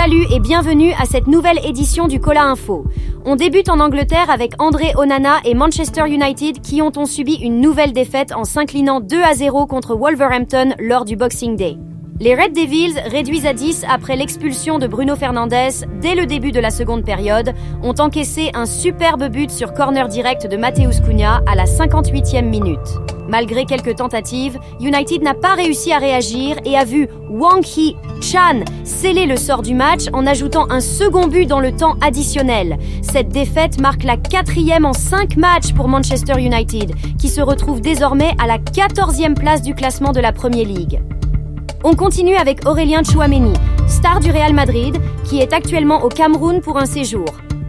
Salut et bienvenue à cette nouvelle édition du Cola Info. On débute en Angleterre avec André Onana et Manchester United qui ont subi une nouvelle défaite en s'inclinant 2-0 contre Wolverhampton lors du Boxing Day. Les Red Devils, réduits à 10 après l'expulsion de Bruno Fernandes dès le début de la seconde période, ont encaissé un superbe but sur corner direct de Matheus Cunha à la 58e minute. Malgré quelques tentatives, United n'a pas réussi à réagir et a vu Wang Hee-chan sceller le sort du match en ajoutant un second but dans le temps additionnel. Cette défaite marque la 4e en 5 matchs pour Manchester United, qui se retrouve désormais à la 14e place du classement de la Premier League. On continue avec Aurélien Tchouaméni, star du Real Madrid, qui est actuellement au Cameroun pour un séjour.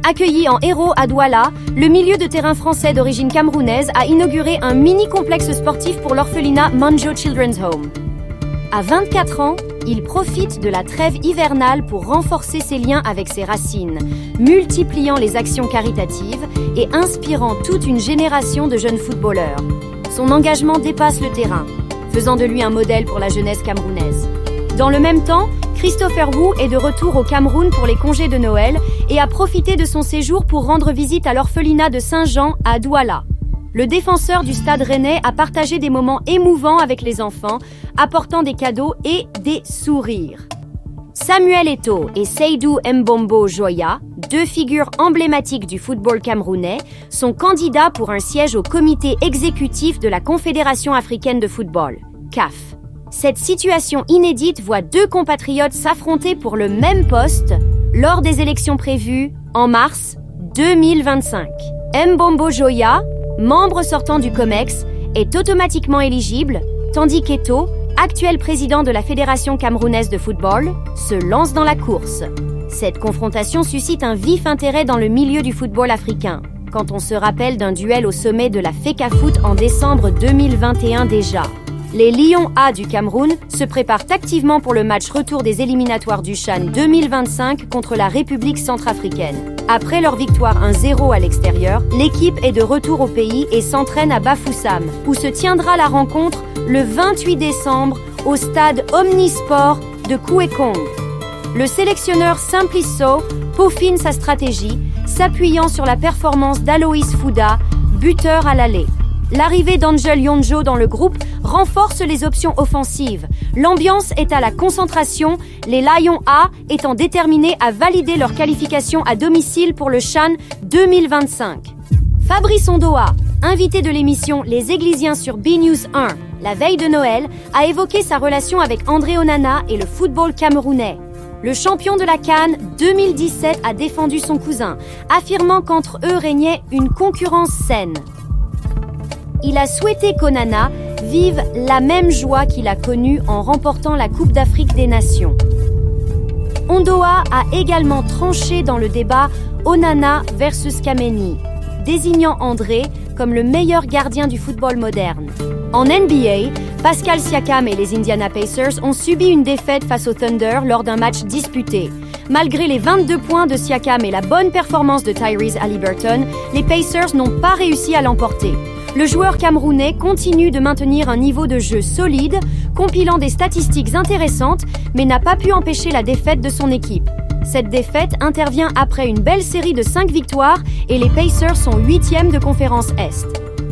Accueilli en héros à Douala, le milieu de terrain français d'origine camerounaise a inauguré un mini-complexe sportif pour l'orphelinat Manjo Children's Home. À 24 ans, il profite de la trêve hivernale pour renforcer ses liens avec ses racines, multipliant les actions caritatives et inspirant toute une génération de jeunes footballeurs. Son engagement dépasse le terrain, faisant de lui un modèle pour la jeunesse camerounaise. Dans le même temps, Christopher Wu est de retour au Cameroun pour les congés de Noël et a profité de son séjour pour rendre visite à l'orphelinat de Saint-Jean à Douala. Le défenseur du Stade Rennais a partagé des moments émouvants avec les enfants, apportant des cadeaux et des sourires. Samuel Eto'o et Seydou Mbombo Joya, deux figures emblématiques du football camerounais, sont candidats pour un siège au comité exécutif de la Confédération africaine de football, CAF. Cette situation inédite voit deux compatriotes s'affronter pour le même poste lors des élections prévues en mars 2025. Mbombo Joya, membre sortant du COMEX, est automatiquement éligible, tandis qu'Eto'o, actuel président de la Fédération camerounaise de football, se lance dans la course. Cette confrontation suscite un vif intérêt dans le milieu du football africain, quand on se rappelle d'un duel au sommet de la FECAFOOT en décembre 2021 déjà. Les Lions A du Cameroun se préparent activement pour le match retour des éliminatoires du CHAN 2025 contre la République centrafricaine. Après leur victoire 1-0 à l'extérieur, l'équipe est de retour au pays et s'entraîne à Bafoussam, où se tiendra la rencontre le 28 décembre au stade Omnisport de Kouekong. Le sélectionneur Simplice Sow peaufine sa stratégie, s'appuyant sur la performance d'Aloïs Fouda, buteur à l'aller. L'arrivée d'Angel Yonjo dans le groupe renforce les options offensives. L'ambiance est à la concentration, les Lions A étant déterminés à valider leur qualification à domicile pour le CHAN 2025. Fabrice Ondoa, invité de l'émission Les Églisiens sur BNews 1, la veille de Noël, a évoqué sa relation avec André Onana et le football camerounais. Le champion de la CAN 2017 a défendu son cousin, affirmant qu'entre eux régnait une concurrence saine. Il a souhaité qu'Onana vive la même joie qu'il a connue en remportant la Coupe d'Afrique des Nations. Ondoa a également tranché dans le débat Onana versus Kameni, désignant André comme le meilleur gardien du football moderne. En NBA, Pascal Siakam et les Indiana Pacers ont subi une défaite face au Thunder lors d'un match disputé. Malgré les 22 points de Siakam et la bonne performance de Tyrese Haliburton, les Pacers n'ont pas réussi à l'emporter. Le joueur camerounais continue de maintenir un niveau de jeu solide, compilant des statistiques intéressantes, mais n'a pas pu empêcher la défaite de son équipe. Cette défaite intervient après une belle série de 5 victoires et les Pacers sont 8e de conférence Est.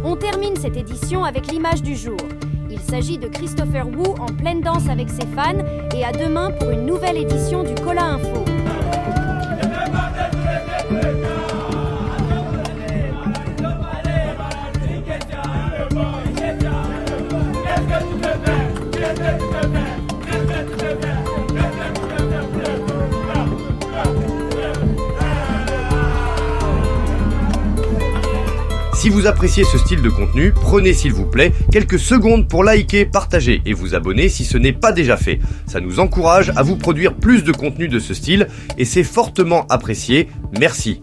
On termine cette édition avec l'image du jour. Il s'agit de Christopher Wu en pleine danse avec ses fans et à demain pour une nouvelle édition du Cola Info. Si vous appréciez ce style de contenu, prenez s'il vous plaît quelques secondes pour liker, partager et vous abonner si ce n'est pas déjà fait. Ça nous encourage à vous produire plus de contenu de ce style et c'est fortement apprécié. Merci.